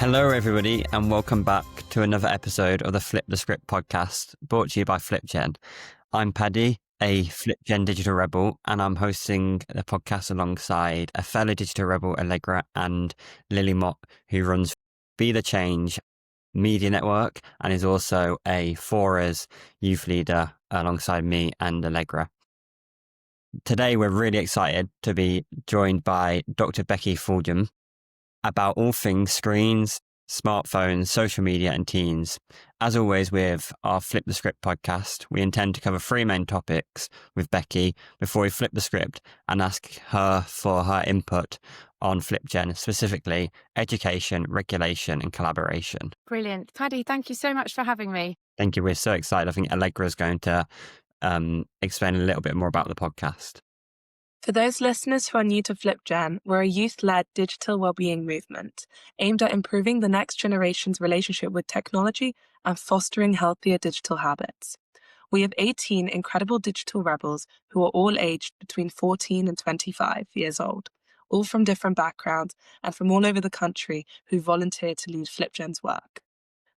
Hello, everybody, and welcome back to another episode of the Flip the Script podcast, brought to you by FlippGen. I'm Paddy, a FlippGen digital rebel, and I'm hosting the podcast alongside a fellow digital rebel, Allegra, and Lily Mott, who runs Be the Change Media Network and is also a Fora's youth leader alongside me and Allegra. Today, we're really excited to be joined by Dr. Becky Foljambe about all things screens, smartphones, social media, and teens. As always, with our Flip the Script podcast, we intend to cover three main topics with Becky before we flip the script and ask her for her input on FlippGen, specifically education, regulation, and collaboration. Brilliant. Paddy, thank you so much for having me. Thank you. We're so excited. I think Allegra is going to explain a little bit more about the podcast. For those listeners who are new to FlippGen, we're a youth-led digital well-being movement aimed at improving the next generation's relationship with technology and fostering healthier digital habits. We have 18 incredible digital rebels who are all aged between 14 and 25 years old, all from different backgrounds and from all over the country who volunteer to lead FlippGen's work.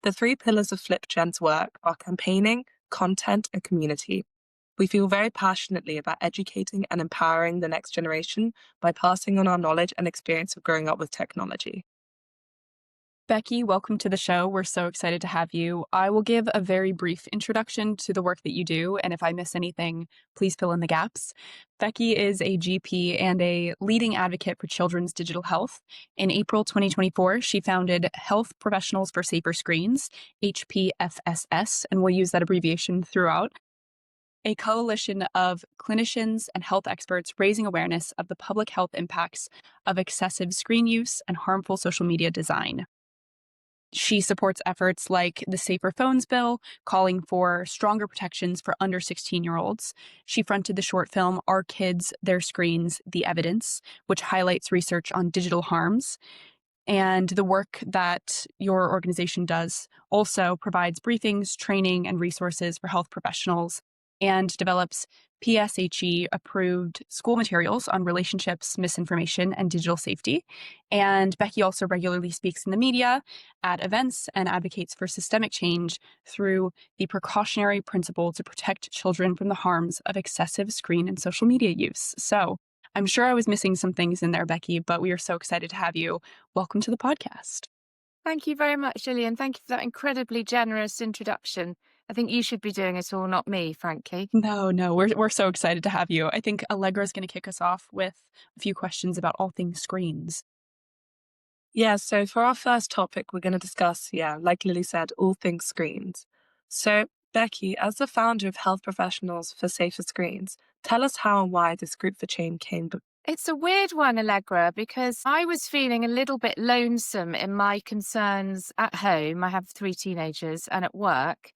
The three pillars of FlippGen's work are campaigning, content, and community. We feel very passionately about educating and empowering the next generation by passing on our knowledge and experience of growing up with technology. Becky, welcome to the show. We're so excited to have you. I will give a very brief introduction to the work that you do, and if I miss anything, please fill in the gaps. Becky is a GP and a leading advocate for children's digital health. In April 2024, she founded Health Professionals for Safer Screens, HPFSS, and we'll use that abbreviation throughout, a coalition of clinicians and health experts raising awareness of the public health impacts of excessive screen use and harmful social media design. She supports efforts like the Safer Phones Bill, calling for stronger protections for under 16-year-olds. She fronted the short film Our Kids, Their Screens, The Evidence, which highlights research on digital harms. And the work that your organization does also provides briefings, training, and resources for health professionals, and develops PSHE-approved school materials on relationships, misinformation, and digital safety. And Becky also regularly speaks in the media, at events, and advocates for systemic change through the precautionary principle to protect children from the harms of excessive screen and social media use. So I'm sure I was missing some things in there, Becky, but we are so excited to have you. Welcome to the podcast. Thank you very much, Gillian. Thank you for that incredibly generous introduction. I think you should be doing it all, not me, frankly. No, we're so excited to have you. I think Allegra is going to kick us off with a few questions about all things screens. Yeah, so for our first topic, we're going to discuss, like Lily said, all things screens. So, Becky, as the founder of Health Professionals for Safer Screens, tell us how and why this group for change came. It's a weird one, Allegra, because I was feeling a little bit lonesome in my concerns at home. I have 3 teenagers, and at work,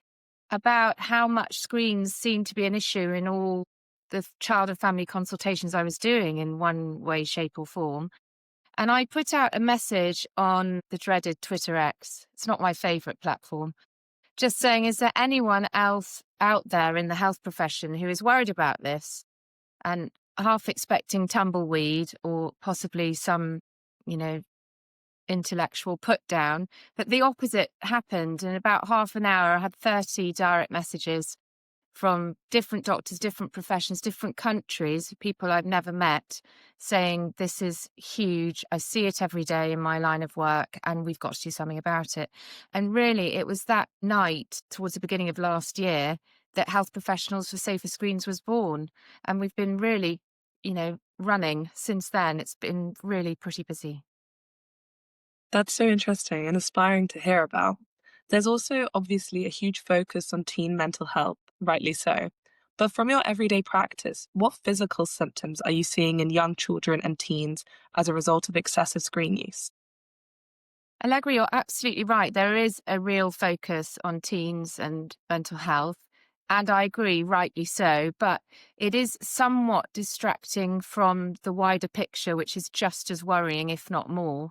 about how much screens seemed to be an issue in all the child and family consultations I was doing in one way, shape, or form. And I put out a message on the dreaded Twitter X. It's not my favourite platform. Just saying, is there anyone else out there in the health profession who is worried about this? And half expecting tumbleweed or possibly some, intellectual put down, but the opposite happened. In about half an hour, I had 30 direct messages from different doctors, different professions, different countries, people I've never met, saying this is huge. I see it every day in my line of work and we've got to do something about it. And really, it was that night towards the beginning of last year that Health Professionals for Safer Screens was born. And we've been really, running since then. It's been really pretty busy. That's so interesting and inspiring to hear about. There's also obviously a huge focus on teen mental health, rightly so. But from your everyday practice, what physical symptoms are you seeing in young children and teens as a result of excessive screen use? Allegra, you're absolutely right. There is a real focus on teens and mental health. And I agree, rightly so, but it is somewhat distracting from the wider picture, which is just as worrying, if not more.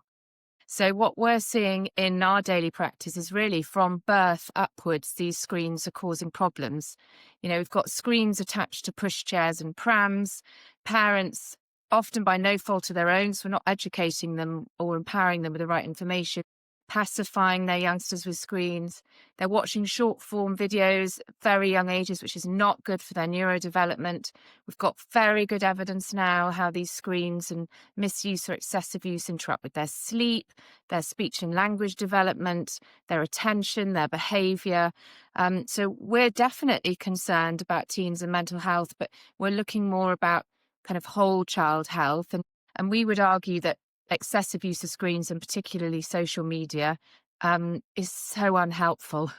So what we're seeing in our daily practice is really from birth upwards, these screens are causing problems. We've got screens attached to pushchairs and prams. Parents, often by no fault of their own, so we're not educating them or empowering them with the right information, pacifying their youngsters with screens. They're watching short form videos at very young ages, which is not good for their neurodevelopment. We've got very good evidence now how these screens and misuse or excessive use interrupt with their sleep, their speech and language development, their attention, their behavior. So we're definitely concerned about teens and mental health, but we're looking more about kind of whole child health. And we would argue that excessive use of screens, and particularly social media, is so unhelpful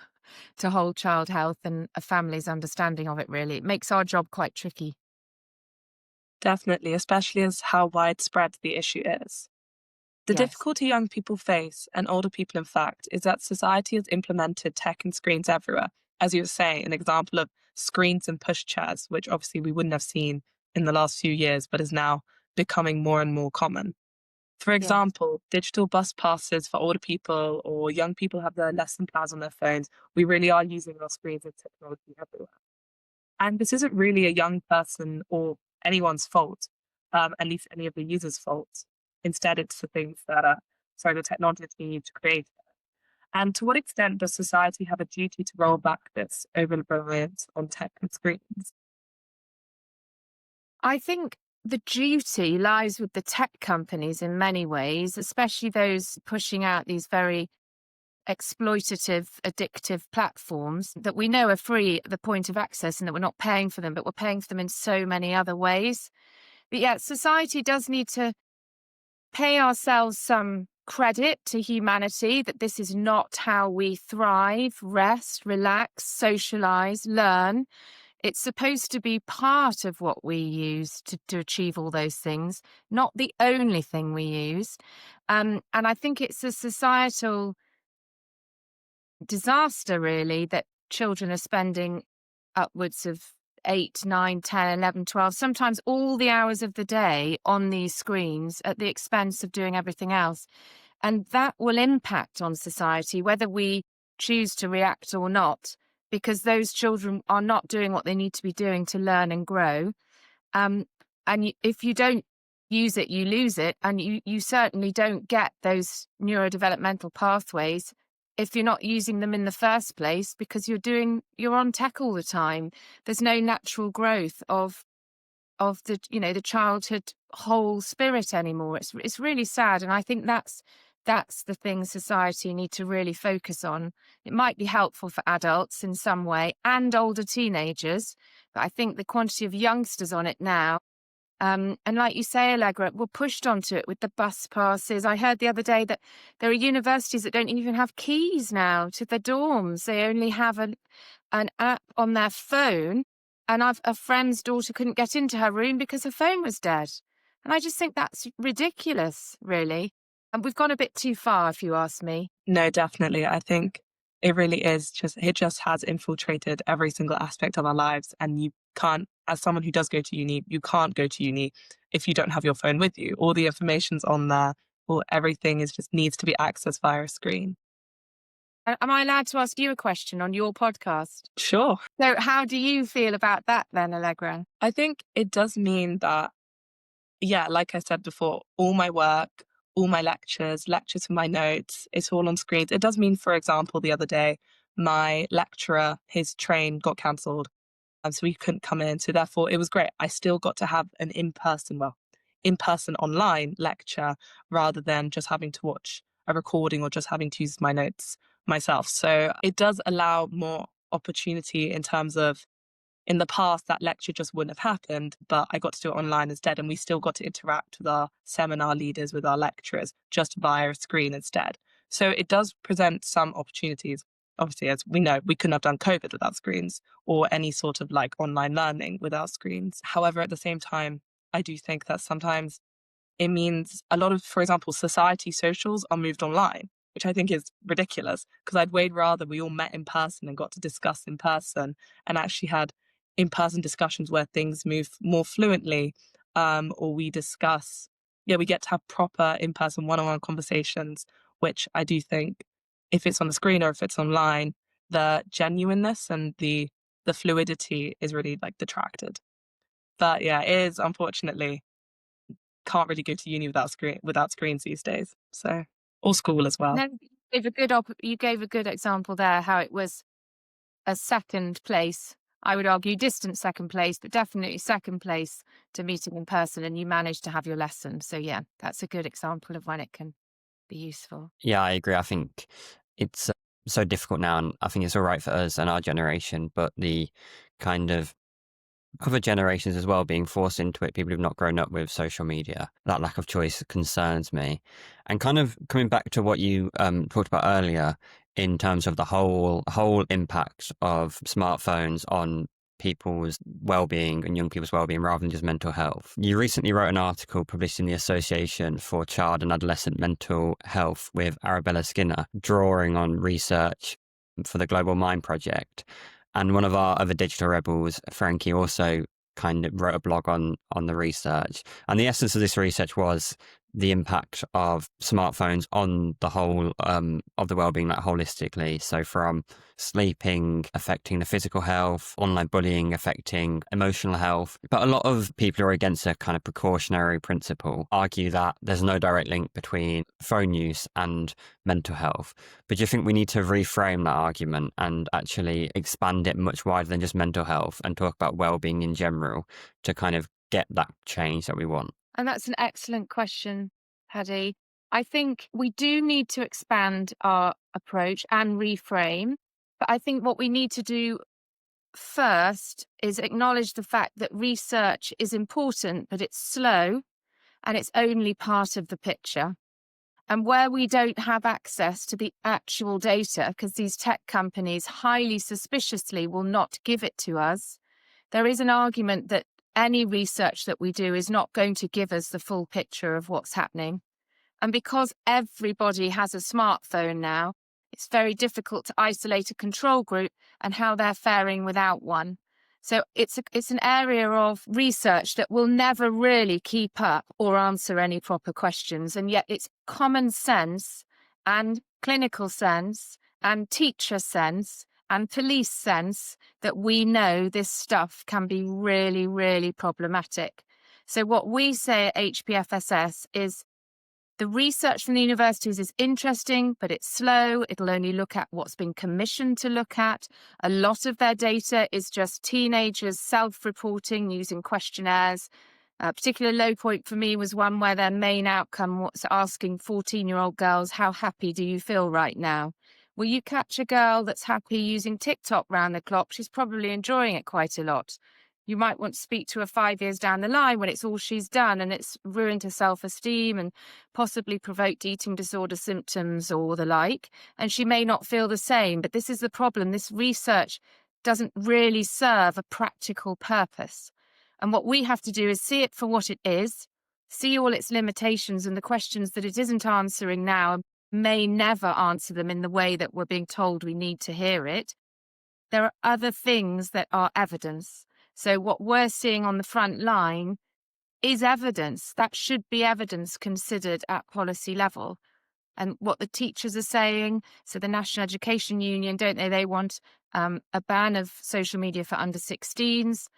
to whole child health and a family's understanding of it, really. It makes our job quite tricky. Definitely, especially as how widespread the issue is. The Yes. difficulty young people face, and older people in fact, is that society has implemented tech and screens everywhere. As you were saying, an example of screens and push chairs, which obviously we wouldn't have seen in the last few years, but is now becoming more and more common. For Yes. example, digital bus passes for older people or young people have their lesson plans on their phones. We really are using our screens and technology everywhere. And this isn't really a young person or anyone's fault, at least any of the users' fault. Instead, it's the things that the technology has been used to create. And to what extent does society have a duty to roll back this over-reliance on tech and screens? I think the duty lies with the tech companies in many ways, especially those pushing out these very exploitative, addictive platforms that we know are free at the point of access and that we're not paying for them, but we're paying for them in so many other ways. But yet, society does need to pay ourselves some credit to humanity that this is not how we thrive, rest, relax, socialize, learn. It's supposed to be part of what we use to achieve all those things, not the only thing we use. And I think it's a societal disaster, really, that children are spending upwards of 8, 9, 10, 11, 12, sometimes all the hours of the day on these screens at the expense of doing everything else. And that will impact on society, whether we choose to react or not, because those children are not doing what they need to be doing to learn and grow. If you don't use it, you lose it. And you certainly don't get those neurodevelopmental pathways if you're not using them in the first place, because you're on tech all the time. There's no natural growth of the childhood whole spirit anymore. It's really sad, and I think that's the thing society need to really focus on. It might be helpful for adults in some way and older teenagers, but I think the quantity of youngsters on it now, and like you say, Allegra, we're pushed onto it with the bus passes. I heard the other day that there are universities that don't even have keys now to the dorms. They only have an app on their phone. And a friend's daughter couldn't get into her room because her phone was dead. And I just think that's ridiculous, really. And we've gone a bit too far, if you ask me. No, definitely. I think it really is it just has infiltrated every single aspect of our lives. And you can't, as someone who does go to uni, you can't go to uni if you don't have your phone with you. All the information's on there, or everything just needs to be accessed via a screen. Am I allowed to ask you a question on your podcast? Sure. So how do you feel about that then, Allegra? I think it does mean that, yeah, like I said before, all my work, all my lectures for my notes, it's all on screens. It does mean, for example, the other day, my lecturer, his train got cancelled, so he couldn't come in. So therefore, it was great. I still got to have an in-person online lecture rather than just having to watch a recording or just having to use my notes myself. So it does allow more opportunity in terms of, in the past, that lecture just wouldn't have happened, but I got to do it online instead. And we still got to interact with our seminar leaders, with our lecturers, just via a screen instead. So it does present some opportunities. Obviously, as we know, we couldn't have done COVID without screens or any sort of online learning without screens. However, at the same time, I do think that sometimes it means a lot of, for example, society socials are moved online, which I think is ridiculous, because I'd way rather we all met in person and got to discuss in person and actually had in-person discussions where things move more fluently, or we discuss, we get to have proper in-person one-on-one conversations, which I do think, if it's on the screen or if it's online, the genuineness and the fluidity is really detracted. But yeah, it is, unfortunately, can't really go to uni without screens these days. So, or school as well. No, You gave a good example there, how it was a second place. I would argue distant second place, but definitely second place to meeting in person, and you managed to have your lesson. So yeah, that's a good example of when it can be useful. Yeah, I agree. I think it's so difficult now, and I think it's all right for us and our generation, but the kind of other generations as well being forced into it, people who've not grown up with social media, that lack of choice concerns me. And kind of coming back to what you talked about earlier in terms of the whole impact of smartphones on people's well-being and young people's well-being rather than just mental health. You recently wrote an article published in the Association for Child and Adolescent Mental Health with Arabella Skinner, drawing on research for the Global Mind Project. And one of our other digital rebels, Frankie, also kind of wrote a blog on the research. And the essence of this research was the impact of smartphones on the whole of the well-being, like holistically. So from sleeping affecting the physical health, online bullying affecting emotional health. But a lot of people who are against a kind of precautionary principle argue that there's no direct link between phone use and mental health. But do you think we need to reframe that argument and actually expand it much wider than just mental health and talk about well-being in general to kind of get that change that we want? And that's an excellent question, Paddy. I think we do need to expand our approach and reframe. But I think what we need to do first is acknowledge the fact that research is important, but it's slow and it's only part of the picture. And where we don't have access to the actual data, because these tech companies highly suspiciously will not give it to us, there is an argument that any research that we do is not going to give us the full picture of what's happening. And because everybody has a smartphone now, it's very difficult to isolate a control group and how they're faring without one. So it's an area of research that will never really keep up or answer any proper questions. And yet it's common sense and clinical sense and teacher sense and police sense that we know this stuff can be really, really problematic. So what we say at HPFSS is the research from the universities is interesting, but it's slow. It'll only look at what's been commissioned to look at. A lot of their data is just teenagers self-reporting using questionnaires. A particular low point for me was one where their main outcome was asking 14-year-old girls, how happy do you feel right now? Will you catch a girl that's happy using TikTok round the clock? She's probably enjoying it quite a lot. You might want to speak to her 5 years down the line when it's all she's done and it's ruined her self-esteem and possibly provoked eating disorder symptoms or the like. And she may not feel the same, but this is the problem. This research doesn't really serve a practical purpose. And what we have to do is see it for what it is, see all its limitations and the questions that it isn't answering now may never answer them in the way that we're being told we need to hear it. There are other things that are evidence. So what we're seeing on the front line is evidence. That should be evidence considered at policy level. And what the teachers are saying, so the National Education Union, don't they? They want a ban of social media for under 16s.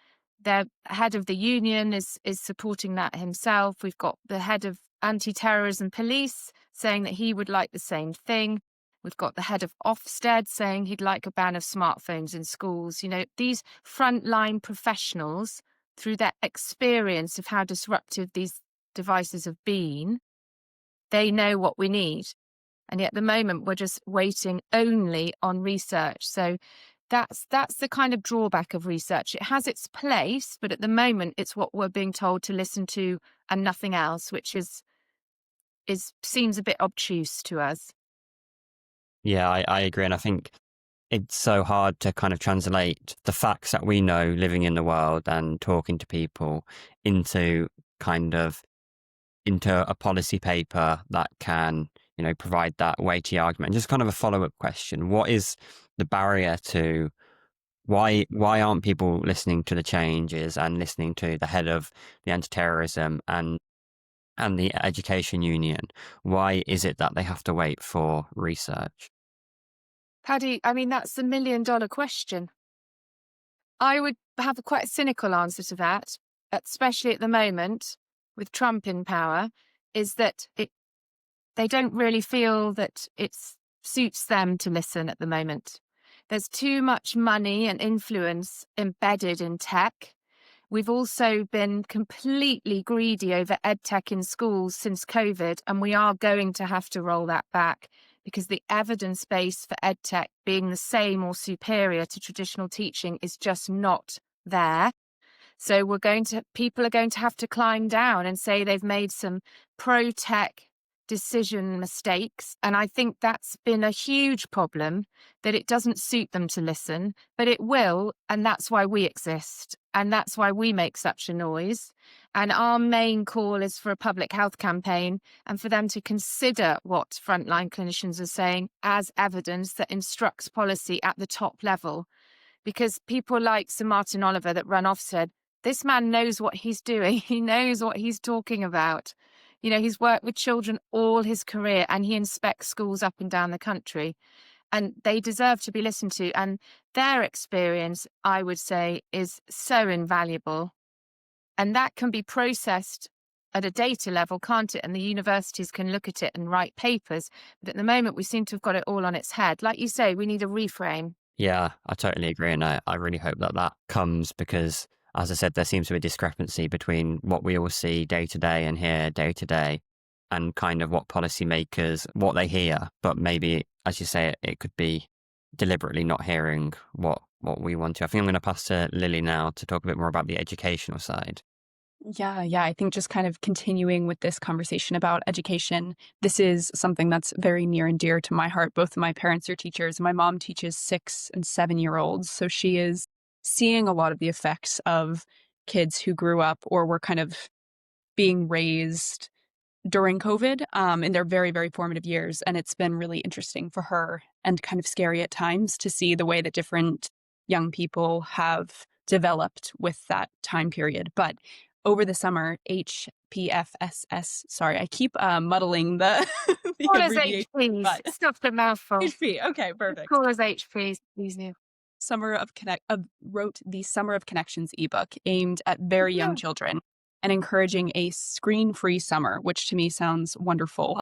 Their head of the union is supporting that himself. We've got the head of anti-terrorism police saying that he would like the same thing. We've got the head of Ofsted saying he'd like a ban of smartphones in schools. You know, these frontline professionals, through their experience of how disruptive these devices have been, they know what we need. And yet at the moment, we're just waiting only on research. So that's the kind of drawback of research. It has its place, but at the moment, it's what we're being told to listen to and nothing else, which seems a bit obtuse to us. Yeah, I agree. And I think it's so hard to kind of translate the facts that we know living in the world and talking to people into a policy paper that can, provide that weighty argument. Just kind of a follow-up question. What is the barrier to why aren't people listening to the changes and listening to the head of the anti-terrorism and the education union? Why is it that they have to wait for research? Paddy, I mean, that's the $1 million question. I would have a quite cynical answer to that, especially at the moment with Trump in power, is that they don't really feel that it's suits them to listen at the moment. There's too much money and influence embedded in tech. We've also been completely greedy over EdTech in schools since COVID, and we are going to have to roll that back because the evidence base for EdTech being the same or superior to traditional teaching is just not there. So people are going to have to climb down and say they've made some pro-tech decision mistakes. And I think that's been a huge problem, that it doesn't suit them to listen, but it will. And that's why we exist. And that's why we make such a noise. And our main call is for a public health campaign and for them to consider what frontline clinicians are saying as evidence that instructs policy at the top level. Because people like Sir Martin Oliver that run Ofsted, this man knows what he's doing. He knows what he's talking about. He's worked with children all his career and he inspects schools up and down the country. And they deserve to be listened to. And their experience, I would say, is so invaluable. And that can be processed at a data level, can't it? And the universities can look at it and write papers. But at the moment, we seem to have got it all on its head. Like you say, we need a reframe. Yeah, I totally agree. And I really hope that comes because, as I said, there seems to be a discrepancy between what we all see day to day and hear day to day and kind of what policymakers, what they hear. But maybe, as you say, it could be deliberately not hearing what we want to. I think I'm going to pass to Lily now to talk a bit more about the educational side. Yeah. I think just kind of continuing with this conversation about education, this is something that's very near and dear to my heart. Both of my parents are teachers. My mom teaches 6 and 7-year-olds. So she is seeing a lot of the effects of kids who grew up or were kind of being raised during COVID in their very, very formative years. And it's been really interesting for her and kind of scary at times to see the way that different young people have developed with that time period. But over the summer, HPFSS, sorry, I keep muddling the Call us abbreviation. HPs. Stop the mouthful. HP, okay, perfect. Call us HPs, please. Wrote the Summer of Connections ebook aimed at very young children and encouraging a screen-free summer, which to me sounds wonderful.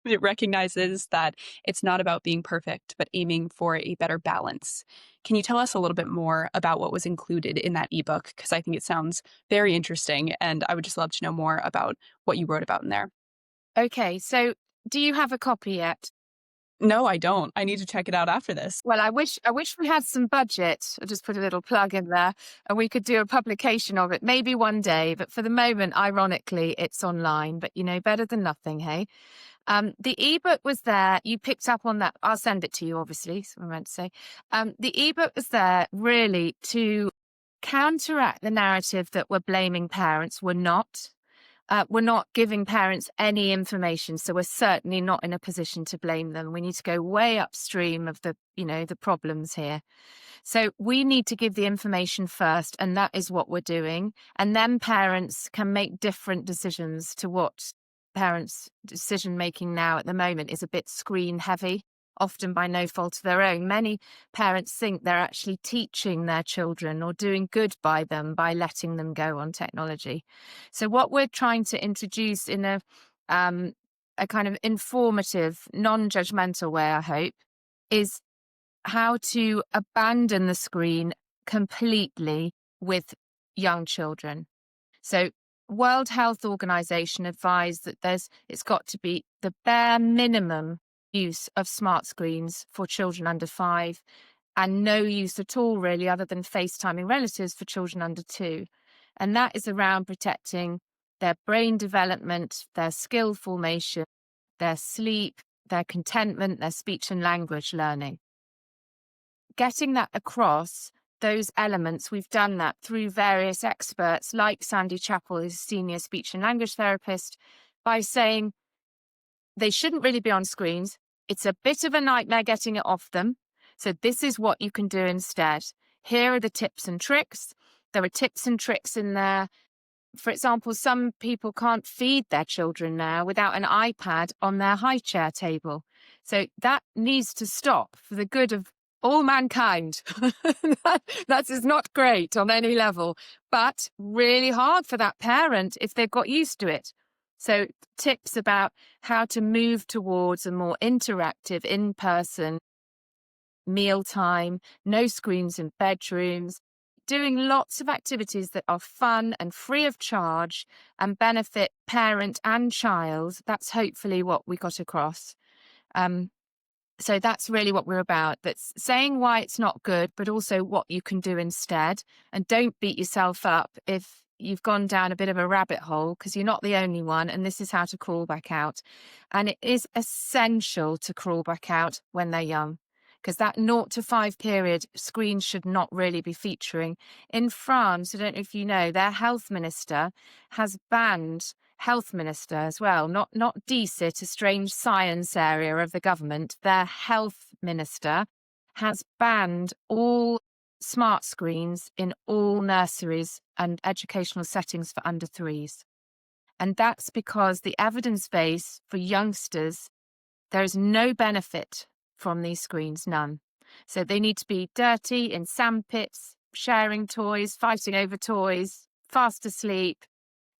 It recognizes that it's not about being perfect, but aiming for a better balance. Can you tell us a little bit more about what was included in that ebook? Because I think it sounds very interesting, and I would just love to know more about what you wrote about in there. Okay, so do you have a copy yet? No, I don't. I need to check it out after this. Well, I wish we had some budget. I'll just put a little plug in there and we could do a publication of it maybe one day. But for the moment, ironically, it's online. But, better than nothing, hey? The ebook was there. You picked up on that. I'll send it to you, obviously. So I meant to say. The ebook was there really to counteract the narrative that we're blaming parents. We're not. We're not giving parents any information, so we're certainly not in a position to blame them. We need to go way upstream of the problems here. So we need to give the information first, and that is what we're doing. And then parents can make different decisions to what parents' decision making now at the moment is a bit screen heavy, often by no fault of their own. Many parents think they're actually teaching their children or doing good by them by letting them go on technology. So what we're trying to introduce in a kind of informative, non-judgmental way, I hope, is how to abandon the screen completely with young children. So World Health Organization advised that it's got to be the bare minimum use of smart screens for children under 5 and no use at all really other than FaceTiming relatives for children under 2. And that is around protecting their brain development, their skill formation, their sleep, their contentment, their speech and language learning. Getting that across, those elements, we've done that through various experts like Sandy Chappell, who's a senior speech and language therapist, by saying they shouldn't really be on screens. It's a bit of a nightmare getting it off them. So this is what you can do instead. Here are the tips and tricks. There are tips and tricks in there. For example, some people can't feed their children now without an iPad on their high chair table. So that needs to stop for the good of all mankind. That is not great on any level, but really hard for that parent if they've got used to it. So tips about how to move towards a more interactive in-person mealtime, no screens in bedrooms, doing lots of activities that are fun and free of charge and benefit parent and child. That's hopefully what we got across. So that's really what we're about. That's saying why it's not good, but also what you can do instead. And don't beat yourself up if you've gone down a bit of a rabbit hole, because you're not the only one. And this is how to crawl back out. And it is essential to crawl back out when they're young, because that 0 to 5 period, screens should not really be featuring. In France, I don't know if you know, their health minister has banned health minister as well, not DSIT, a strange science area of the government. Their health minister has banned all smart screens in all nurseries and educational settings for under 3s. And that's because the evidence base for youngsters, there is no benefit from these screens, none. So they need to be dirty, in sandpits, sharing toys, fighting over toys, fast asleep,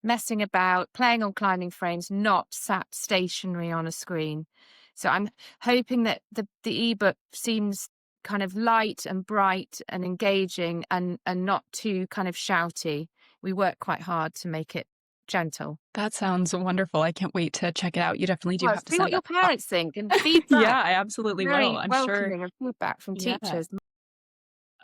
messing about, playing on climbing frames, not sat stationary on a screen. So I'm hoping that the ebook seems kind of light and bright and engaging and not too kind of shouty. We work quite hard to make it gentle. That sounds wonderful. I can't wait to check it out. You definitely do Well, have to see what send your that. parents think and feedback. Yeah, I absolutely Very will. I'm welcoming sure. of feedback from Yeah. teachers.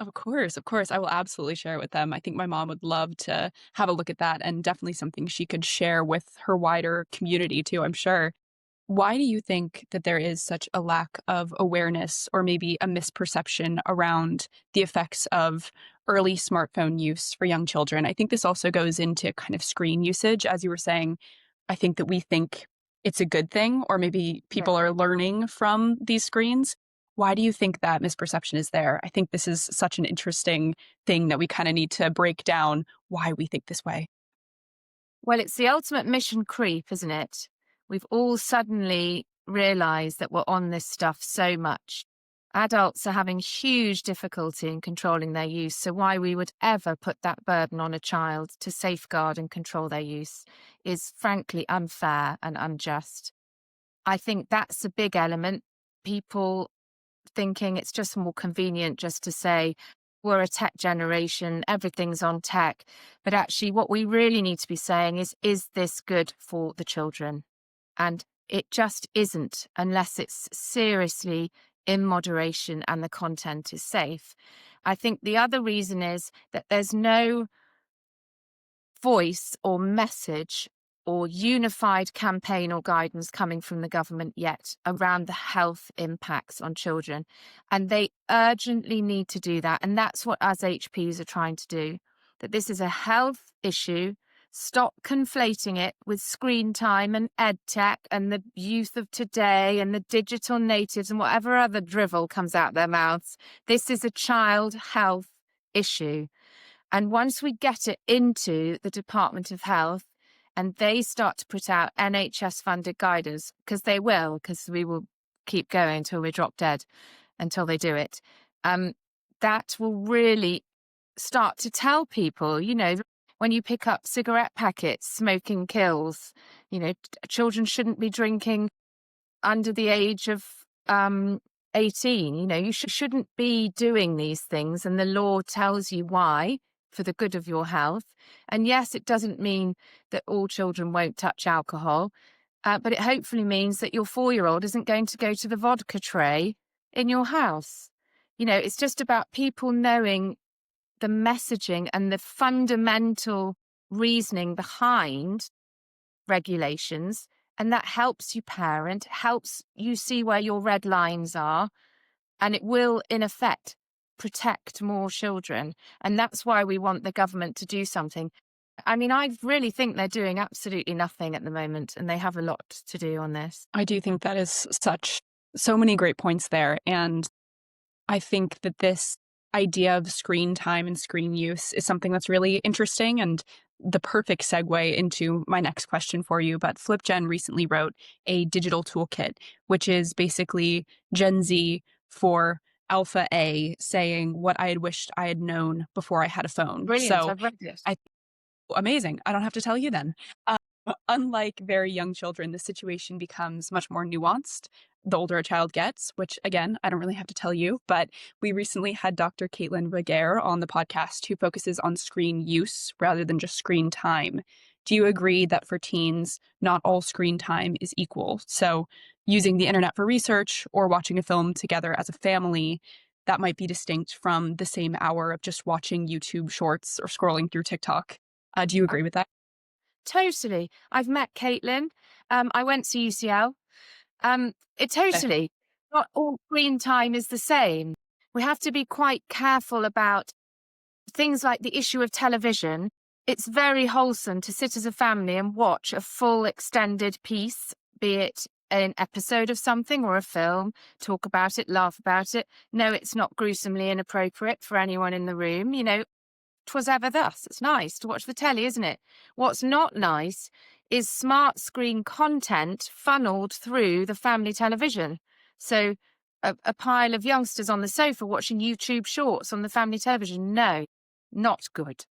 Of course, of course. I will absolutely share it with them. I think my mom would love to have a look at that, and definitely something she could share with her wider community too, I'm sure. Why do you think that there is such a lack of awareness or maybe a misperception around the effects of early smartphone use for young children? I think this also goes into kind of screen usage. As you were saying, I think that we think it's a good thing, or maybe people are learning from these screens. Why do you think that misperception is there? I think this is such an interesting thing that we kind of need to break down why we think this way. Well, it's the ultimate mission creep, isn't it? We've all suddenly realized that we're on this stuff so much. Adults are having huge difficulty in controlling their use, so why we would ever put that burden on a child to safeguard and control their use is frankly unfair and unjust. I think that's a big element. People thinking it's just more convenient just to say, we're a tech generation, everything's on tech. But actually, what we really need to be saying is this good for the children? And it just isn't unless it's seriously in moderation and the content is safe. I think the other reason is that there's no voice or message or unified campaign or guidance coming from the government yet around the health impacts on children. And they urgently need to do that. And that's what us HPs are trying to do, that this is a health issue. Stop conflating it with screen time and ed tech and the youth of today and the digital natives and whatever other drivel comes out their mouths. This is a child health issue. And once we get it into the Department of Health and they start to put out NHS-funded guidance, because they will, because we will keep going until we drop dead, until they do it, that will really start to tell people, when you pick up cigarette packets, smoking kills, children shouldn't be drinking under the age of 18. You shouldn't be doing these things, and the law tells you why, for the good of your health. And yes, it doesn't mean that all children won't touch alcohol, but it hopefully means that your 4-year-old isn't going to go to the vodka tray in your house. It's just about people knowing the messaging and the fundamental reasoning behind regulations. And that helps you parent, helps you see where your red lines are, and it will, in effect, protect more children. And that's why we want the government to do something. I mean, I really think they're doing absolutely nothing at the moment, and they have a lot to do on this. I do think that is so many great points there. And I think that this idea of screen time and screen use is something that's really interesting and the perfect segue into my next question for you. But FlippGen recently wrote a digital toolkit, which is basically Gen Z for Alpha A, saying what I had wished I had known before I had a phone. Brilliant. So I've read this. amazing. I don't have to tell you then. Unlike very young children, the situation becomes much more nuanced the older a child gets, which again, I don't really have to tell you, but we recently had Dr. Caitlin Regehr on the podcast who focuses on screen use rather than just screen time. Do you agree that for teens, not all screen time is equal? So, using the internet for research or watching a film together as a family, that might be distinct from the same hour of just watching YouTube shorts or scrolling through TikTok. Do you agree with that? Totally. I've met Caitlin. I went to UCL. It totally, not all screen time is the same. We have to be quite careful about things like the issue of television. It's very wholesome to sit as a family and watch a full extended piece, be it an episode of something or a film, talk about it, laugh about it. No, it's not gruesomely inappropriate for anyone in the room. 'Twas ever thus. It's nice to watch the telly, isn't it? What's not nice is smart screen content funneled through the family television. So a pile of youngsters on the sofa watching YouTube shorts on the family television. No, not good.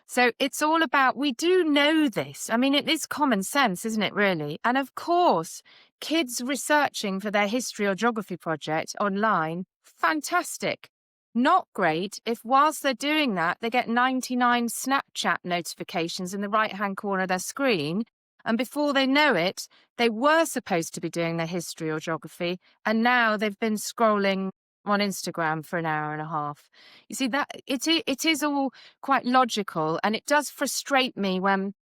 So it's all about, we do know this. I mean, it is common sense, isn't it, really? And of course, kids researching for their history or geography project online, fantastic. Not great if whilst they're doing that, they get 99 Snapchat notifications in the right-hand corner of their screen. And before they know it, they were supposed to be doing their history or geography, and now they've been scrolling on Instagram for an hour and a half. You see, that it is all quite logical, and it does frustrate me when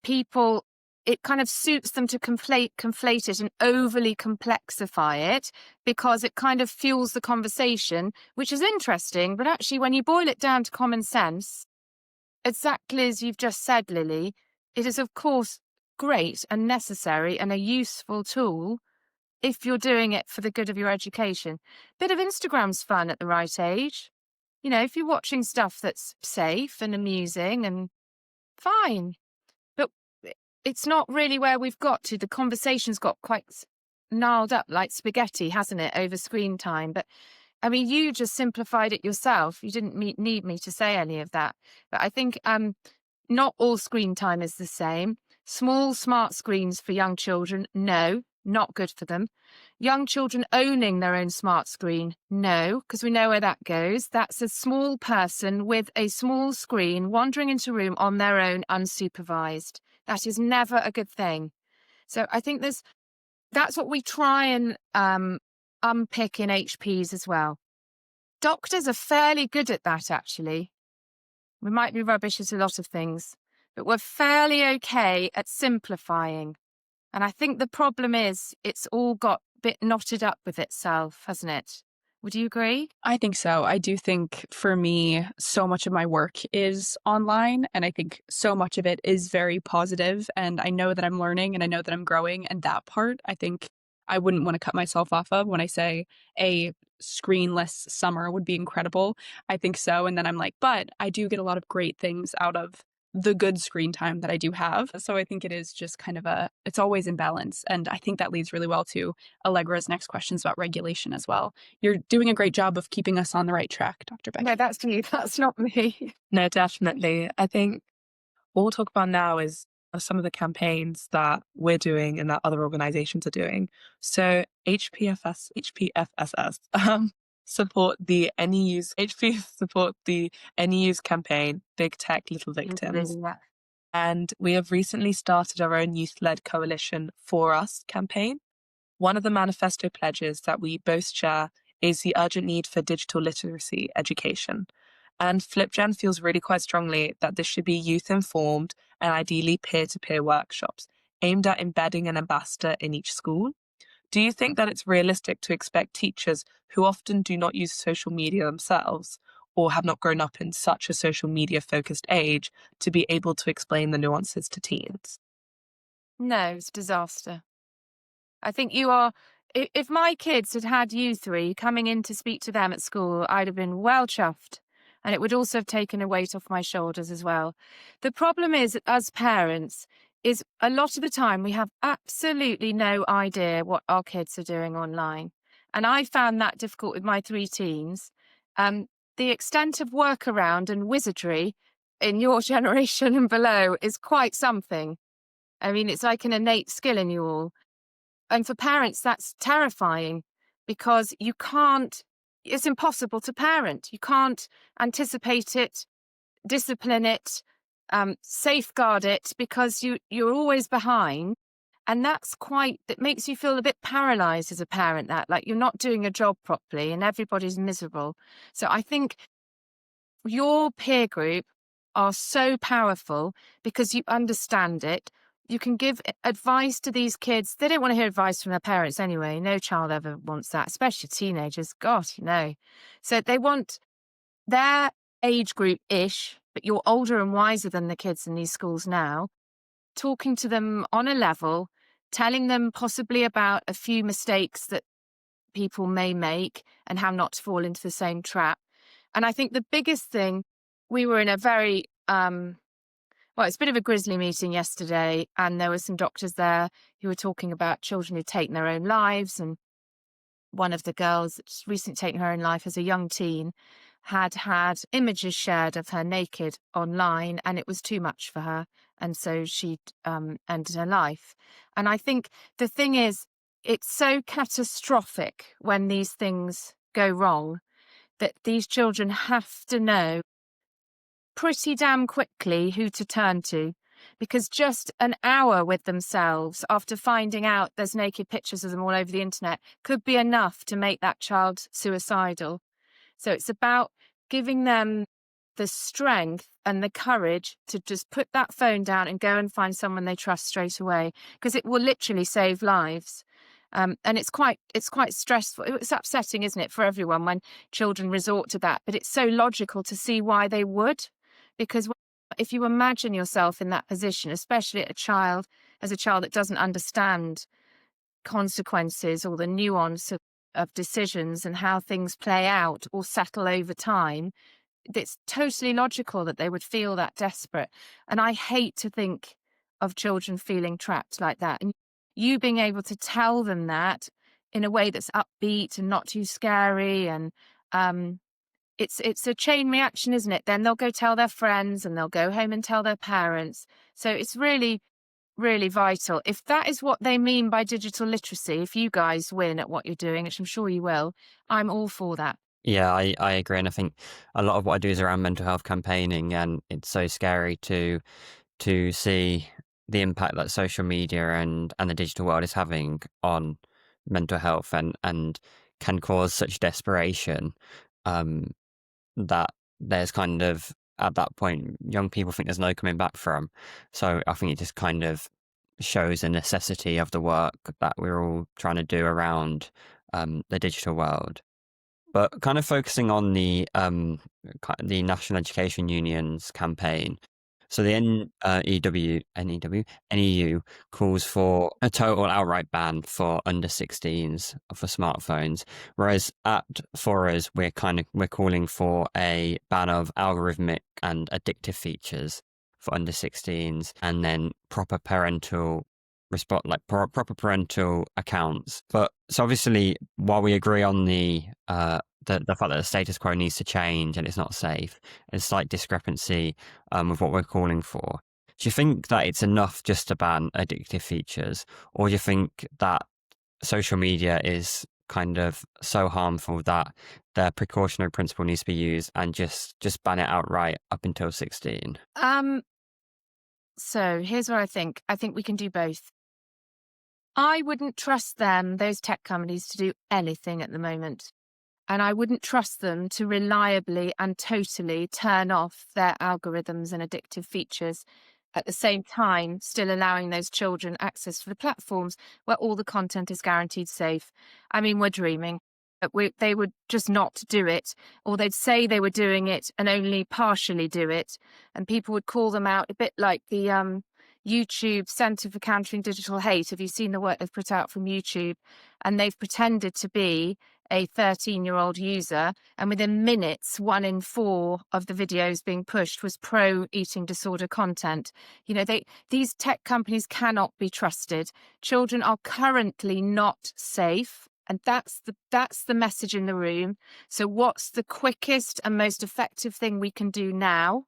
people, it kind of suits them to conflate it and overly complexify it, because it kind of fuels the conversation, which is interesting. But actually, when you boil it down to common sense, exactly as you've just said, Lily, it is, of course, great and necessary and a useful tool if you're doing it for the good of your education. Bit of Instagram's fun at the right age. If you're watching stuff that's safe and amusing, and fine. But it's not really where we've got to. The conversation's got quite gnarled up like spaghetti, hasn't it, over screen time? But I mean, you just simplified it yourself. You didn't need me to say any of that. But I think not all screen time is the same. Small, smart screens for young children, no, not good for them. Young children owning their own smart screen, no, because we know where that goes. That's a small person with a small screen wandering into a room on their own, unsupervised. That is never a good thing. So I think that's what we try and unpick in HPs as well. Doctors are fairly good at that, actually. We might be rubbish at a lot of things, but we're fairly okay at simplifying. And I think the problem is it's all got a bit knotted up with itself, hasn't it? Would you agree? I think so. I do think for me, so much of my work is online, and I think so much of it is very positive, and I know that I'm learning and I know that I'm growing, and that part I think I wouldn't want to cut myself off of when I say a screenless summer would be incredible. I think so. And then I'm like, but I do get a lot of great things out of the good screen time that I do have. So I think it is just kind of it's always in balance. And I think that leads really well to Allegra's next questions about regulation as well. You're doing a great job of keeping us on the right track, Dr. Becky. No, that's you. That's not me. No, definitely. I think what we'll talk about now is some of the campaigns that we're doing and that other organizations are doing. So HPFSS support the Any Use campaign, Big Tech, Little Victims. Yeah. And we have recently started our own youth-led coalition For Us campaign. One of the manifesto pledges that we both share is the urgent need for digital literacy education. And FlipGen feels really quite strongly that this should be youth-informed and ideally peer-to-peer workshops aimed at embedding an ambassador in each school. Do you think that it's realistic to expect teachers who often do not use social media themselves or have not grown up in such a social media-focused age to be able to explain the nuances to teens? No, it's a disaster. I think if my kids had had you three coming in to speak to them at school, I'd have been well chuffed. And it would also have taken a weight off my shoulders as well. The problem is, as parents, is a lot of the time we have absolutely no idea what our kids are doing online. And I found that difficult with my 3 teens. The extent of workaround and wizardry in your generation and below is quite something. I mean, it's like an innate skill in you all. And for parents, that's terrifying because it's impossible to parent. You can't anticipate it, discipline it, safeguard it, because you're always behind. And that makes you feel a bit paralyzed as a parent, that like you're not doing your job properly and everybody's miserable. So I think your peer group are so powerful because you understand it. You can give advice to these kids. They don't want to hear advice from their parents anyway. No child ever wants that, especially teenagers. God, So they want their age group-ish, but you're older and wiser than the kids in these schools now, talking to them on a level, telling them possibly about a few mistakes that people may make and how not to fall into the same trap. And I think the biggest thing, we were in a very, it's a bit of a grisly meeting yesterday, and there were some doctors there who were talking about children who'd taken their own lives. And one of the girls that's recently taken her own life as a young teen had images shared of her naked online, and it was too much for her. And so she'd ended her life. And I think the thing is, it's so catastrophic when these things go wrong that these children have to know pretty damn quickly who to turn to, because just an hour with themselves after finding out there's naked pictures of them all over the internet could be enough to make that child suicidal. So it's about giving them the strength and the courage to just put that phone down and go and find someone they trust straight away, because it will literally save lives. And it's quite stressful. It's upsetting, isn't it, for everyone when children resort to that? But it's so logical to see why they would, because if you imagine yourself in that position, especially as a child that doesn't understand consequences or the nuance of decisions and how things play out or settle over time, it's totally logical that they would feel that desperate. And I hate to think of children feeling trapped like that. And you being able to tell them that in a way that's upbeat and not too scary, and it's a chain reaction, isn't it? Then they'll go tell their friends and they'll go home and tell their parents. So it's really, really vital. If that is what they mean by digital literacy, if you guys win at what you're doing, which I'm sure you will, I'm all for that. Yeah, I agree. And I think a lot of what I do is around mental health campaigning, and it's so scary to see the impact that social media and the digital world is having on mental health, and can cause such desperation that there's kind of, at that point, young people think there's no coming back from. So I think it just kind of shows the necessity of the work that we're all trying to do around the digital world. But kind of focusing on the National Education Union's campaign. So the NEU calls for a total outright ban for under 16s for smartphones, whereas for us we're calling for a ban of algorithmic and addictive features for under 16s, and then proper parental proper parental accounts. But so obviously, while we agree on the fact that the status quo needs to change and it's not safe, there's a slight discrepancy with what we're calling for. Do you think that it's enough just to ban addictive features, or do you think that social media is kind of so harmful that the precautionary principle needs to be used and just ban it outright up until 16? So here's what I think. I think we can do both. I wouldn't trust those tech companies, to do anything at the moment. And I wouldn't trust them to reliably and totally turn off their algorithms and addictive features, at the same time still allowing those children access to the platforms where all the content is guaranteed safe. I mean, we're dreaming. They would just not do it, or they'd say they were doing it and only partially do it. And people would call them out, a bit like the YouTube Centre for Countering Digital Hate. Have you seen the work they've put out from YouTube? And they've pretended to be a 13-year-old user, and within minutes, 1 in 4 of the videos being pushed was pro-eating disorder content. These tech companies cannot be trusted. Children are currently not safe, and that's the message in the room. So what's the quickest and most effective thing we can do now?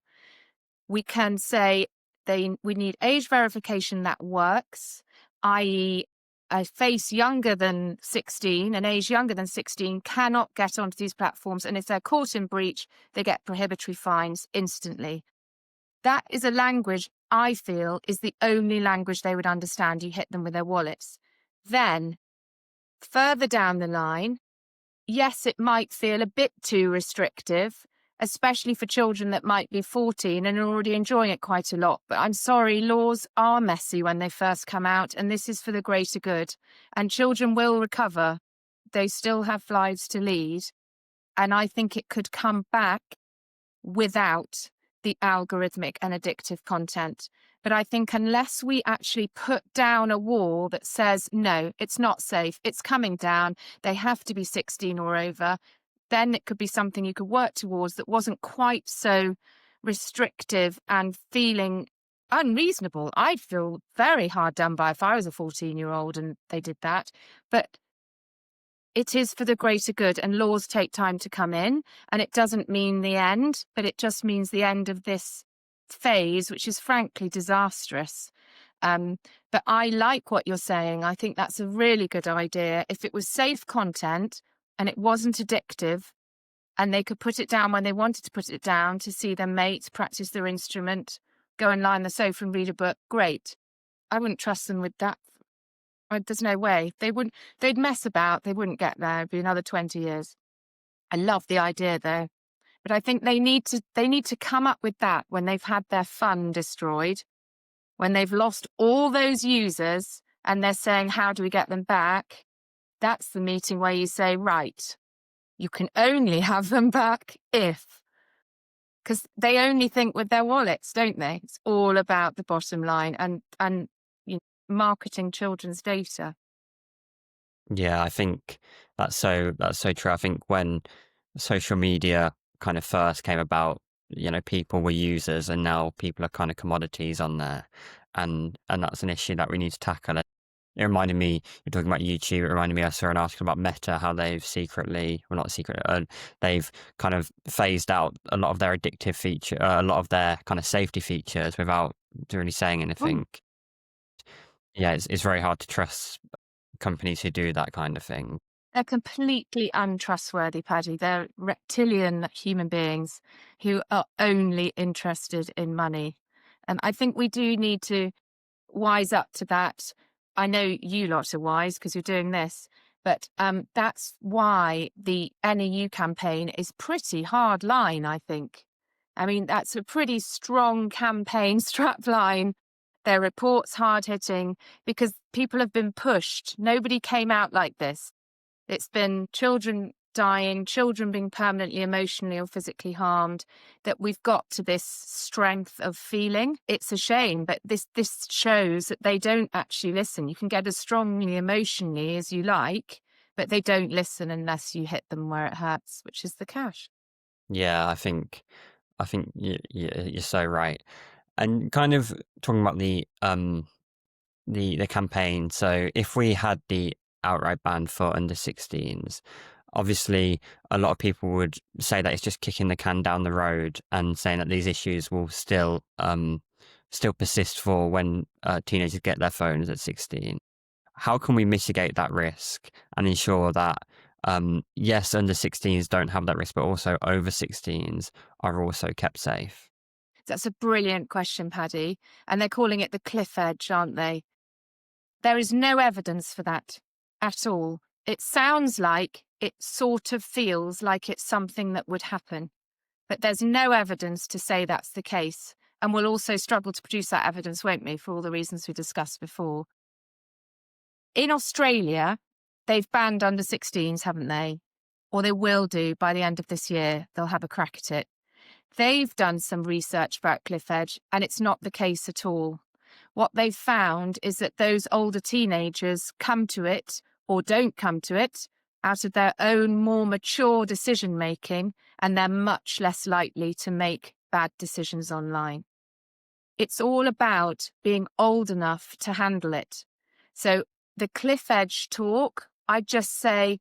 We can say, we need age verification that works, i.e. a face younger than 16, an age younger than 16 cannot get onto these platforms. And if they're caught in breach, they get prohibitory fines instantly. That is a language I feel is the only language they would understand. You hit them with their wallets. Then further down the line, yes, it might feel a bit too restrictive, especially for children that might be 14 and are already enjoying it quite a lot. But I'm sorry, laws are messy when they first come out, and this is for the greater good. And children will recover. They still have lives to lead. And I think it could come back without the algorithmic and addictive content. But I think unless we actually put down a wall that says, no, it's not safe, it's coming down, they have to be 16 or over, then it could be something you could work towards that wasn't quite so restrictive and feeling unreasonable. I'd feel very hard done by if I was a 14-year-old and they did that. But it is for the greater good, and laws take time to come in, and it doesn't mean the end, but it just means the end of this phase, which is frankly disastrous. But I like what you're saying. I think that's a really good idea. If it was safe content and it wasn't addictive, and they could put it down when they wanted to put it down to see their mates, practice their instrument, go and lie on the sofa and read a book, great. I wouldn't trust them with that. There's no way. They'd mess about. They wouldn't get there. It'd be another 20 years. I love the idea though. But I think they need to come up with that when they've had their fun destroyed, when they've lost all those users and they're saying, how do we get them back? That's the meeting where you say, right, you can only have them back if, because they only think with their wallets, don't they? It's all about the bottom line and marketing children's data. Yeah, I think that's so true. I think when social media kind of first came about, people were users, and now people are kind of commodities on there, and that's an issue that we need to tackle. It reminded me, you're talking about YouTube, it reminded me, I saw an article about Meta, how they've they've kind of phased out a lot of their addictive feature, a lot of their kind of safety features without really saying anything. Yeah, it's very hard to trust companies who do that kind of thing. They're completely untrustworthy, Paddy. They're reptilian human beings who are only interested in money. And I think we do need to wise up to that. I know you lot are wise because you're doing this, but that's why the NEU campaign is pretty hard line, I think. I mean, that's a pretty strong campaign strap line. Their report's hard-hitting because people have been pushed. Nobody came out like this. It's been children dying, children being permanently emotionally or physically harmed, that we've got to this strength of feeling. It's a shame, but this shows that they don't actually listen. You can get as strongly emotionally as you like, but they don't listen unless you hit them where it hurts, which is the cash. Yeah, I think you're so right. And kind of talking about the campaign. So if we had the outright ban for under 16s, obviously a lot of people would say that it's just kicking the can down the road and saying that these issues will still persist for when teenagers get their phones at 16. How can we mitigate that risk and ensure that yes, under 16s don't have that risk, but also over 16s are also kept safe? That's a brilliant question, Paddy. And they're calling it the cliff edge, aren't they? There is no evidence for that at all. It sounds like, it sort of feels like it's something that would happen, but there's no evidence to say that's the case. And we'll also struggle to produce that evidence, won't we, for all the reasons we discussed before. In Australia, they've banned under 16s, haven't they? Or they will do by the end of this year. They'll have a crack at it. They've done some research about cliff edge, and it's not the case at all. What they've found is that those older teenagers come to it or don't come to it out of their own more mature decision making, and they're much less likely to make bad decisions online. It's all about being old enough to handle it. So the cliff edge talk, I just say,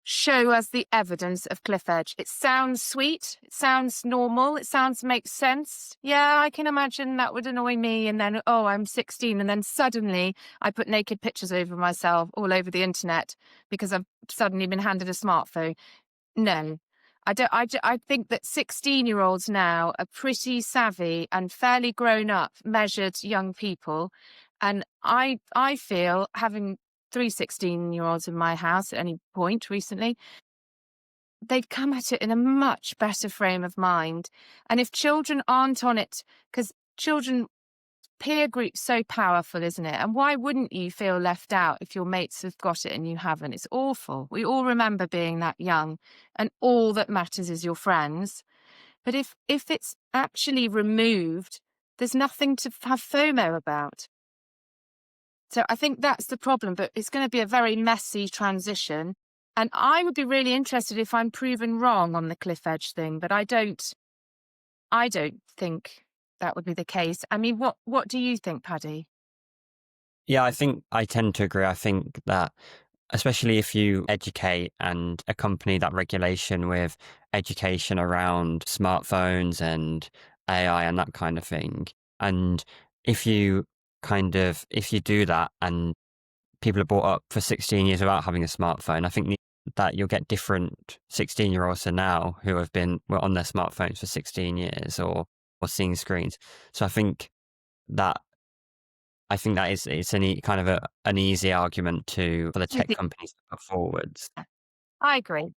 show us the evidence of cliff edge. It sounds sweet. It sounds normal. It makes sense. Yeah, I can imagine that would annoy me. And then, oh, I'm 16. And then suddenly I put naked pictures over myself all over the internet because I've suddenly been handed a smartphone. No, I don't. I think that 16-year-olds now are pretty savvy and fairly grown up, measured young people. And I feel, having three 16-year-olds in my house at any point recently, they've come at it in a much better frame of mind. And if children aren't on it, because children, peer group's so powerful, isn't it? And why wouldn't you feel left out if your mates have got it and you haven't? It's awful. We all remember being that young, and all that matters is your friends. But if it's actually removed, there's nothing to have FOMO about. So I think that's the problem, but it's going to be a very messy transition. And I would be really interested if I'm proven wrong on the cliff edge thing, but I don't think that would be the case. I mean, what do you think, Paddy? Yeah, I think I tend to agree. I think that especially if you educate and accompany that regulation with education around smartphones and AI and that kind of thing. And if you do that and people are brought up for 16 years without having a smartphone, I think that you'll get different 16-year-olds to now who were on their smartphones for 16 years or seeing screens. So I think that it's an easy argument for the tech companies to put forwards I agree.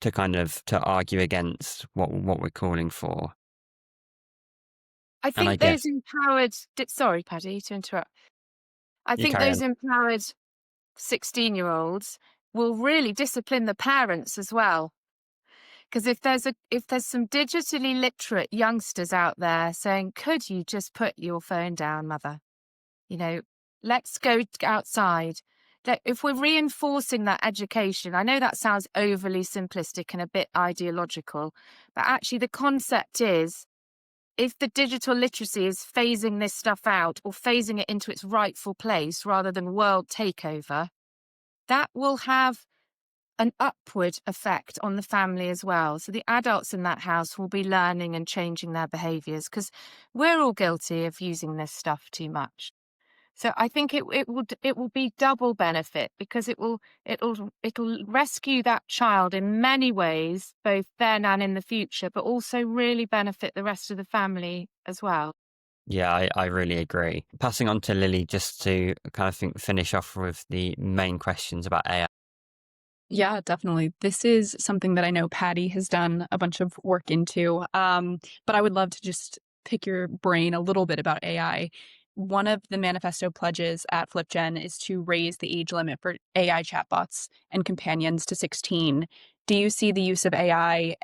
to argue against what we're calling for. I think those empowered. Sorry, Paddy, to interrupt. I think those empowered 16-year-olds will really discipline the parents as well. Because if there's some digitally literate youngsters out there saying, "Could you just put your phone down, mother? You know, let's go outside." If we're reinforcing that education, I know that sounds overly simplistic and a bit ideological, but actually the concept is, if the digital literacy is phasing this stuff out or phasing it into its rightful place rather than world takeover, that will have an upward effect on the family as well. So the adults in that house will be learning and changing their behaviours, because we're all guilty of using this stuff too much. So I think it will be double benefit, because it'll rescue that child in many ways, both then and in the future, but also really benefit the rest of the family as well. Yeah, I really agree. Passing on to Lily, just to kind of finish off with the main questions about AI. Yeah, definitely. This is something that I know Patty has done a bunch of work into, but I would love to just pick your brain a little bit about AI. One of the manifesto pledges at FlippGen is to raise the age limit for AI chatbots and companions to 16. Do you see the use of AI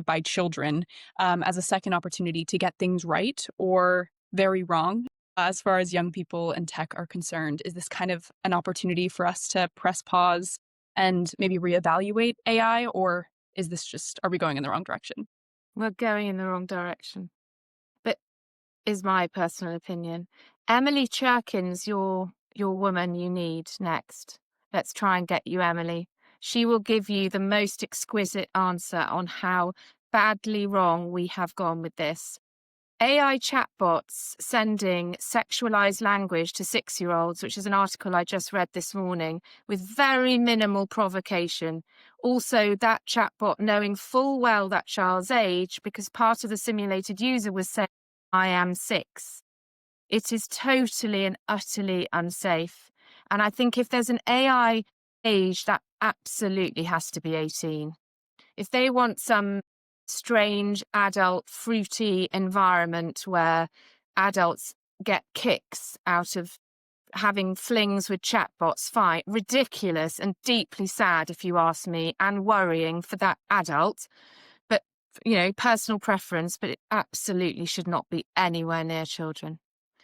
by children as a second opportunity to get things right or very wrong? As far as young people and tech are concerned, is this kind of an opportunity for us to press pause and maybe reevaluate AI, or are we going in the wrong direction? We're going in the wrong direction, but is my personal opinion. Emily Cherkin's your woman you need next. Let's try and get you Emily. She will give you the most exquisite answer on how badly wrong we have gone with this. AI chatbots sending sexualized language to 6-year-olds, which is an article I just read this morning, with very minimal provocation. Also, that chatbot knowing full well that child's age, because part of the simulated user was saying, "I am 6." It is totally and utterly unsafe. And I think if there's an AI age, that absolutely has to be 18. If they want some strange adult fruity environment where adults get kicks out of having flings with chatbots, fine. Ridiculous and deeply sad, if you ask me, and worrying for that adult. But, personal preference, but it absolutely should not be anywhere near children.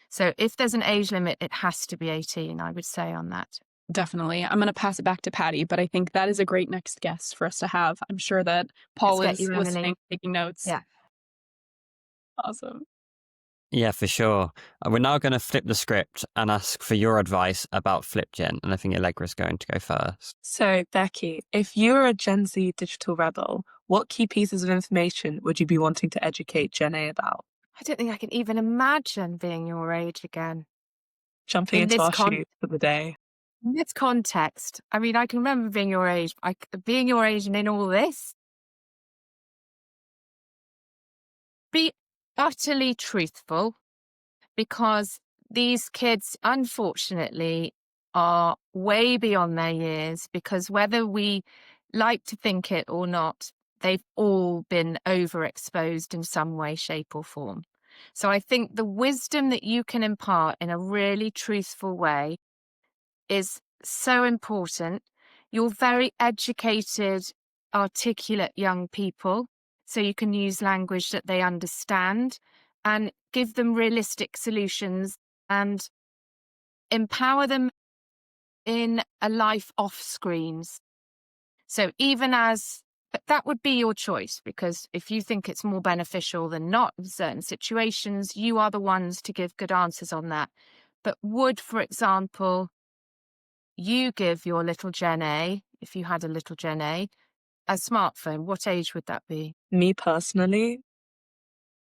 So if there's an age limit, it has to be 18, I would say, on that. Definitely. I'm going to pass it back to Patty, but I think that is a great next guest for us to have. I'm sure that Paul is listening, taking notes. Yeah. Awesome. Yeah, for sure. We're now going to flip the script and ask for your advice about FlipGen. And I think Allegra's going to go first. So, Becky, if you were a Gen Z digital rebel, what key pieces of information would you be wanting to educate Gen A about? I don't think I can even imagine being your age again. Jumping In into this our shoes for the day. In this context, I mean, I can remember being your age. Being your age and in all this, be utterly truthful, because these kids, unfortunately, are way beyond their years, because whether we like to think it or not, they've all been overexposed in some way, shape, or form. So I think the wisdom that you can impart in a really truthful way is so important. You're very educated, articulate young people, so you can use language that they understand and give them realistic solutions and empower them in a life off screens. So but that would be your choice, because if you think it's more beneficial than not in certain situations, you are the ones to give good answers on that. But would, for example, you give your little Gen A, if you had a little Gen A smartphone, what age would that be? Me personally,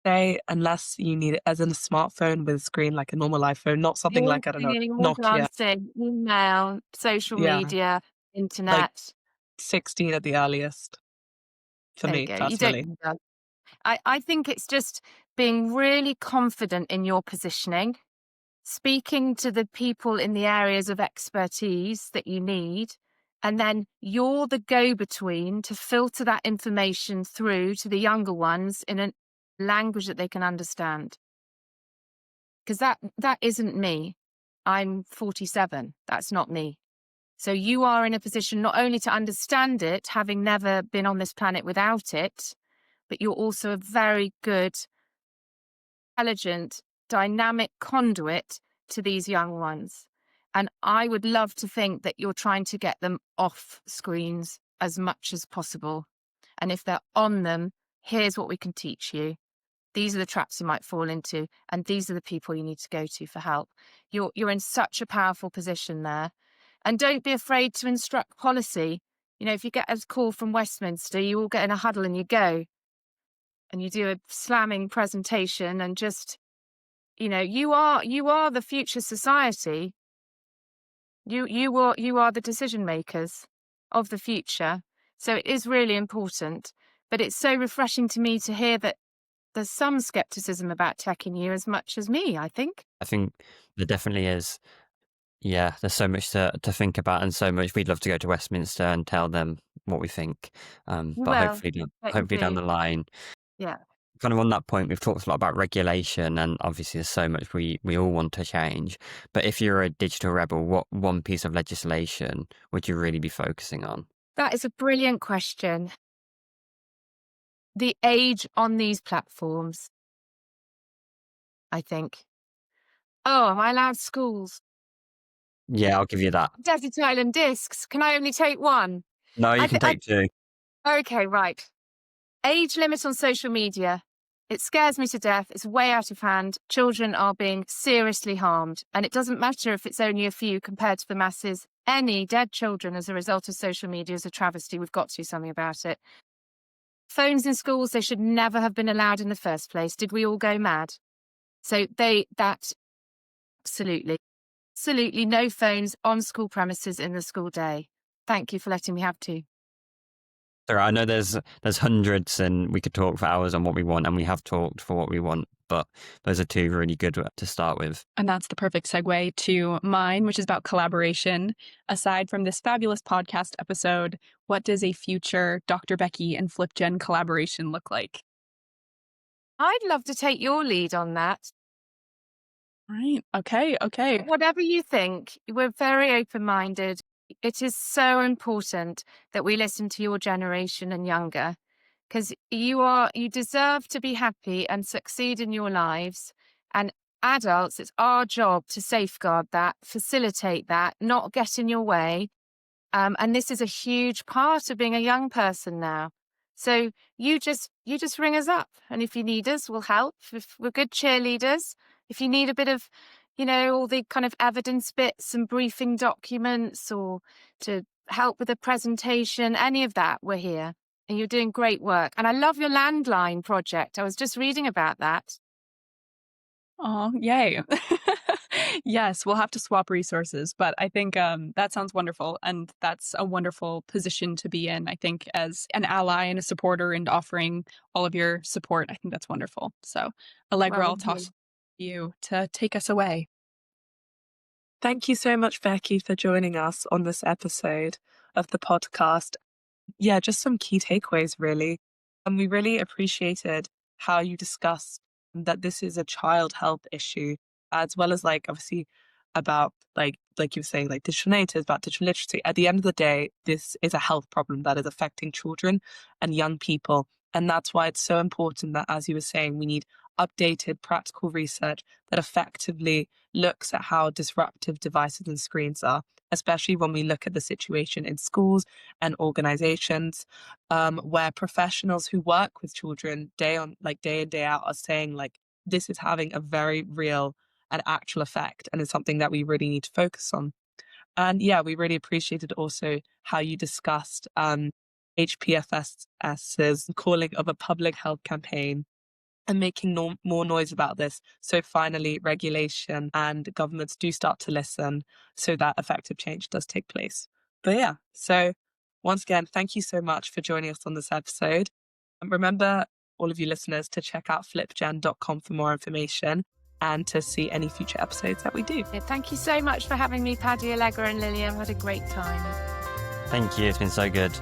say, unless you need it as in a smartphone with a screen like a normal iPhone, not something All like, I don't know, singing, all Nokia. dancing, email, social Yeah, media, like internet. 16 at the earliest for There you me go. You don't personally. need that. I think it's just being really confident in your positioning, speaking to the people in the areas of expertise that you need, and then you're the go-between to filter that information through to the younger ones in a language that they can understand. Because that isn't me. I'm 47. That's not me. So you are in a position not only to understand it, having never been on this planet without it, but you're also a very good, intelligent, dynamic conduit to these young ones. And I would love to think that you're trying to get them off screens as much as possible. And if they're on them, here's what we can teach you. These are the traps you might fall into, and these are the people you need to go to for help. You're in such a powerful position there. And don't be afraid to instruct policy. You know, if you get a call from Westminster, you all get in a huddle and you go. And you do a slamming presentation and just, you are the future society. You are the decision makers of the future. So it is really important. But it's so refreshing to me to hear that there's some skepticism about tech in you as much as me, I think. I think there definitely is. Yeah, there's so much to think about, and so much we'd love to go to Westminster and tell them what we think. But Well, hopefully down the line. Yeah. Kind of on that point, we've talked a lot about regulation, and obviously there's so much we all want to change. But if you're a digital rebel, what one piece of legislation would you really be focusing on? That is a brilliant question. The age on these platforms, I think. Oh, am I allowed schools? Yeah, I'll give you that. Desert Island Discs. Can I only take one? No, you can take two. Okay, right. Age limit on social media. It scares me to death. It's way out of hand. Children are being seriously harmed. And it doesn't matter if it's only a few compared to the masses. Any dead children as a result of social media is a travesty. We've got to do something about it. Phones in schools, they should never have been allowed in the first place. Did we all go mad? So absolutely no phones on school premises in the school day. Thank you for letting me have two. Sorry, I know there's hundreds, and we could talk for hours on what we want, and we have talked for what we want, but those are two really good to start with. And that's the perfect segue to mine, which is about collaboration. Aside from this fabulous podcast episode, what does a future Dr. Becky and FlipGen collaboration look like? I'd love to take your lead on that. Right. Okay. Whatever you think, we're very open-minded. It is so important that we listen to your generation and younger, because you deserve to be happy and succeed in your lives. And adults, it's our job to safeguard that, facilitate that, not get in your way. And this is a huge part of being a young person now. So you just ring us up, and if you need us, we'll help. If we're good cheerleaders, if you need a bit of, all the kind of evidence bits and briefing documents, or to help with a presentation, any of that, we're here. And you're doing great work. And I love your landline project. I was just reading about that. Oh, yay. Yes, we'll have to swap resources, but I think that sounds wonderful. And that's a wonderful position to be in, I think, as an ally and a supporter and offering all of your support. I think that's wonderful. So, Allegra, Well, I'll toss you to take us away. Thank you so much, Becky, for joining us on this episode of the podcast. Yeah, just some key takeaways, really. And we really appreciated how you discussed that this is a child health issue, as well as obviously about like you were saying, like digital natives, about digital literacy. At the end of the day, this is a health problem that is affecting children and young people. And that's why it's so important that, as you were saying, we need updated practical research that effectively looks at how disruptive devices and screens are, especially when we look at the situation in schools and organizations, where professionals who work with children day in, day out are saying this is having a very real and actual effect, and it's something that we really need to focus on. And yeah, we really appreciated also how you discussed HPFSS's calling of a public health campaign and making more noise about this. So finally, regulation and governments do start to listen so that effective change does take place. But yeah, so once again, thank you so much for joining us on this episode. And remember, all of you listeners, to check out flipgen.com for more information and to see any future episodes that we do. Yeah, thank you so much for having me, Paddy, Allegra and Lily. I've had a great time. Thank you. It's been so good.